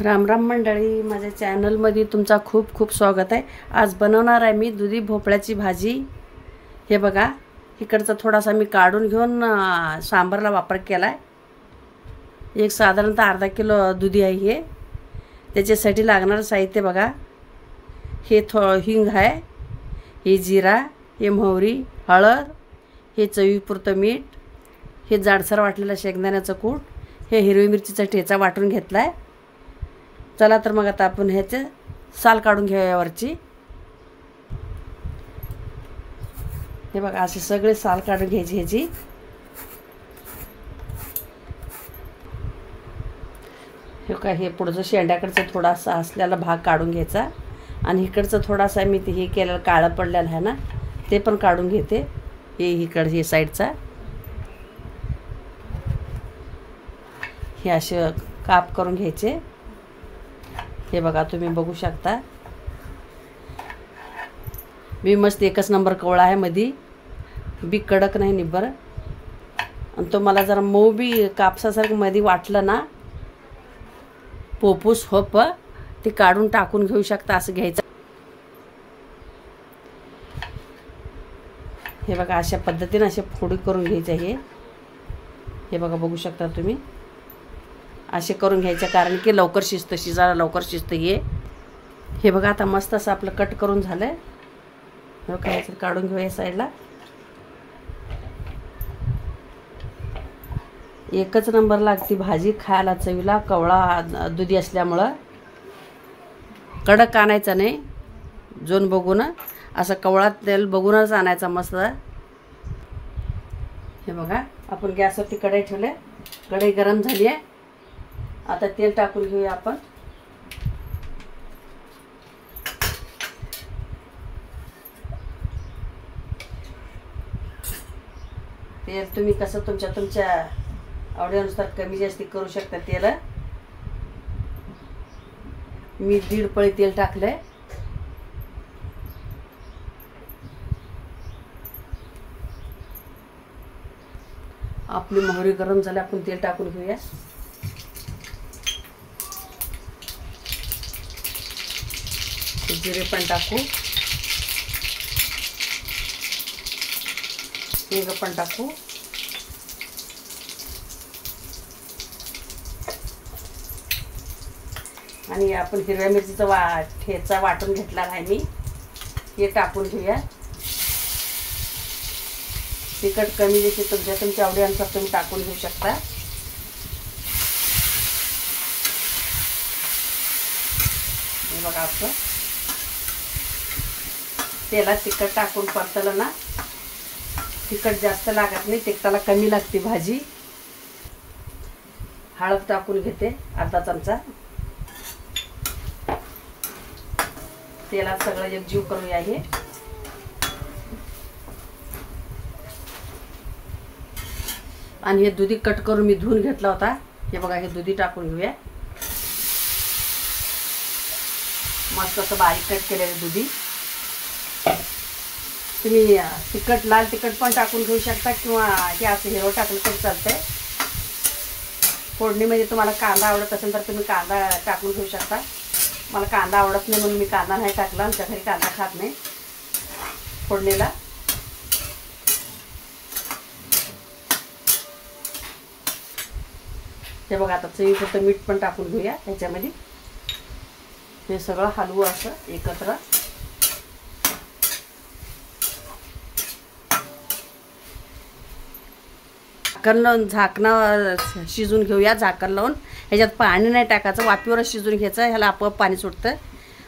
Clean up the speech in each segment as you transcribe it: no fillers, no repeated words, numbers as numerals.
राम राम मंडळी, माझ्या चॅनलमध्ये तुमचा खूप खूप स्वागत आहे। आज बनवणार आहे मी दुधी भोपळ्याची भाजी। हे बघा, इकडचा थोडासा मी काढून घेऊन सांबारला वापर केला आहे। एक साधारणतः अर्धा किलो दुधी आहे हे। त्याच्यासाठी लागणारं साहित्य बघा, हे हिंग आहे, हे जिरा, हे मोहरी, हळद, हे चवीपुरतं मीठ, हे जाडसर वाटलेलं शेंगदाण्याचं कूट, हे हिरवी मिरचीचा ठेचा वाटून घेतला आहे। चला तर मग आता आपण ह्याचे साल काढून घेऊया यावरची। हे बघा, असे सगळे साल काढून घ्यायची ह्याची। हे काय, हे पुढचं शेंड्याकडचं थोडासा असलेला भाग काढून घ्यायचा आणि इकडचं थोडासा मी ते हे केलेलं काळं पडलेलं आहे ना, ते पण काढून घेते। हे इकडं हे साईडचा हे असे काप करून घ्यायचे। हे बघा, तुम्ही बघू शकता, मी मस्त एकच नंबर कवळा आहे, मध्ये बी कडक नाही निब्बर। आणि तो मला जरा मऊ बी कापसासारखं मध्ये वाटलं ना, पोपूस होप ते काढून टाकून घेऊ शकता, असं घ्यायचं। हे बघा, अशा पद्धतीने असे फोडी करून घ्यायचे। हे बघा, बघू शकता तुम्ही, असे करून घ्यायचे, कारण की लवकर शिजतं, शिजायला लवकर शिजतं हे बघा। आता मस्त असं आपलं कट करून झालं आहे। हे बघा, याचं काढून घेऊया साईडला। एकच नंबर लागते भाजी खायला, चवीला। कवळा दुधी असल्यामुळं कडक आणायचा नाही, जोन बघून असं कवळा तेल बघूनच आणायचा मस्त। हे बघा, आपण गॅसवरती कढई ठेवले, कढई गरम झाली आहे। आता तेल टाकून घेऊया आपण। तेल तुम्ही कसं तुमच्या आवडीनुसार कमी जास्ती करू शकता तेल। मी 1.5 पळी तेल टाकलंय। आपली मोहरी गरम झाली, आपण तेल टाकून घेऊया। जिरे पण टाकू, हिंग पण टाकू, आणि आपण हिरव्या मिरचीचा ठेचा वाटून घेतला आहे मी, हे टाकून घेऊया। तिखट कमी जशी तुमच्या आवडीनुसार तुम्ही टाकून घेऊ शकता। हे बघा, असं तेलात तिखट टाकून परतलं ना, तिखट जास्त लागत नाही, तिखटाला कमी लागते भाजी। हळद टाकून घेते अर्धा चमचा। तेलात सगळं एकजीव करूया हे। आणि हे दुधी कट करून मी धुवून घेतला होता। हे बघा, हे दुधी टाकून घेऊया। मस्त असं बारीक कट केलेलं दुधी। तुम्ही तिखट, लाल तिखट पण टाकून घेऊ शकता, किंवा हे असं हिरवं टाकलं तरी चालतंय। फोडणीमध्ये तुम्हाला कांदा आवडत असेल तर तुम्ही कांदा टाकून घेऊ शकता। मला कांदा आवडत नाही म्हणून मी कांदा नाही टाकला, आमच्या घरी कांदा खात नाही फोडणीला। हे बघा, आता चवीपुरतं मीठ पण टाकून घेऊया ह्याच्यामध्ये। हे सगळं हलवू असं एकत्र। झाकण लावून, झाकणावर शिजून घेऊया, झाकण लावून। ह्याच्यात पाणी नाही टाकायचं, वाफेवरच शिजून घ्यायचं, ह्याला आपोआप पाणी सुटतं।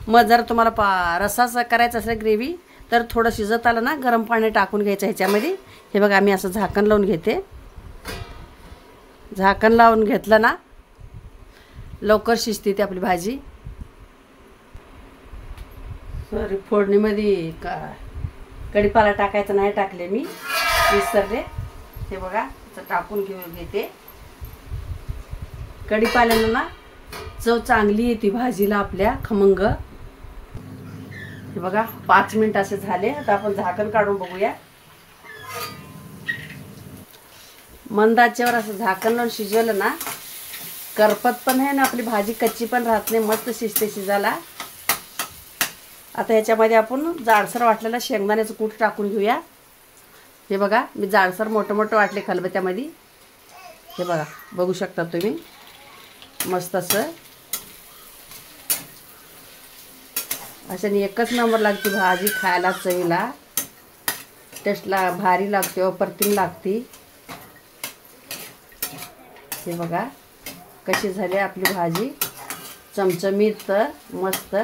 मग जर तुम्हाला रस्सा करायचा असेल ग्रेव्ही, तर थोडं शिजत आलं ना, गरम पाणी टाकून घ्यायचं ह्याच्यामध्ये। हे बघा, आम्ही असं झाकण लावून घेते। झाकण लावून घेतलं ना, लवकर शिजते ती आपली भाजी। सॉरी, फोडणीमध्ये कढीपाला टाकायचा नाही, टाकले मी, विसरले। हे बघा, टाकून घेते। कढीपाल्यानं ना चव चांगली येते भाजीला आपल्या, खमंग। हे बघा, 5 मिनिट असे झाले। आता आपण झाकण काढून बघूया। मंद आचेवर असं झाकण लावून शिजवलं ना, करपत पण आहे ना, आपली भाजी कच्ची पण राहत नाही, मस्त शिजते शिजायला. आता ह्याच्यामध्ये आपण जाडसर वाटलेलं शेंगदाण्याचं कूट टाकून घेऊया. हे बघा, मी जाडसर मोठं मोठं वाटले खलबत्त्यामध्ये. हे बघा, बघू शकता तुम्ही. मस्त असं अशाने एकच नंबर लागते भाजी खायला, चवीला, टेस्टला भारी लागते, अप्रतिम लागते. हे बघा कशी झाली आपली भाजी, चमचमीत मस्त.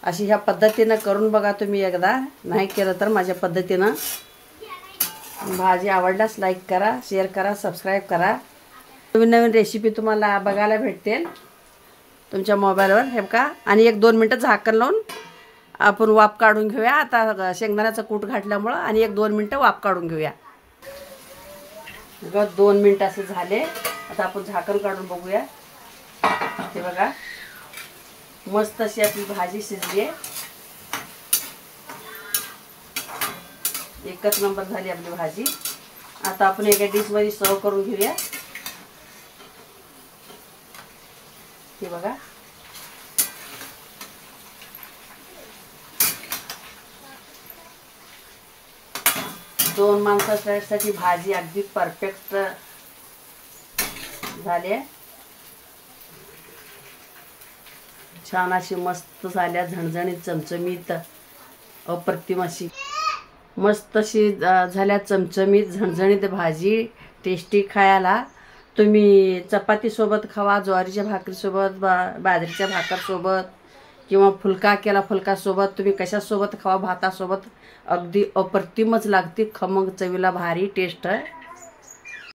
अशी ह्या पद्धतीनं करून बघा तुम्ही एकदा, नाही केलं तर माझ्या पद्धतीनं. भाजी आवडल्यास लाईक करा, शेअर करा, सबस्क्राईब करा. नवीन नवीन रेसिपी तुम्हाला बघायला भेटतील तुमच्या मोबाईलवर. हे बघा, आणि 1-2 मिनटं झाकण लावून आपण वाफ काढून घेऊया. आता शेंगदाण्याचं कूट घातल्यामुळं आणि 1-2 मिनटं वाफ काढून घेऊया. 2 मिनटं असे झाले. आता आपण झाकण काढून बघूया. हे बघा, मस्त अशी आपली भाजी शिजली आहे. एकच नंबर झाली आपली भाजी. आता आपण एका डिशमध्ये सर्व करून घेऊया. हे बघा, दोन माणसासाठी भाजी अगदी परफेक्ट झाली आहे. छान अशी मस्त झाल्या, झणझणीत, चमचमीत, अप्रतिम अशी मस्त अशी झाल्या, चमचमीत, झणझणीत भाजी. टेस्टी खायला. तुम्ही चपातीसोबत खावा, ज्वारीच्या भाकरीसोबत, बाजरीच्या भाकरसोबत, किंवा फुलका केला फुलकासोबत, तुम्ही कशासोबत खावा, भातासोबत, अगदी अप्रतिमच लागते. खमंग चवीला भारी टेस्ट आहे.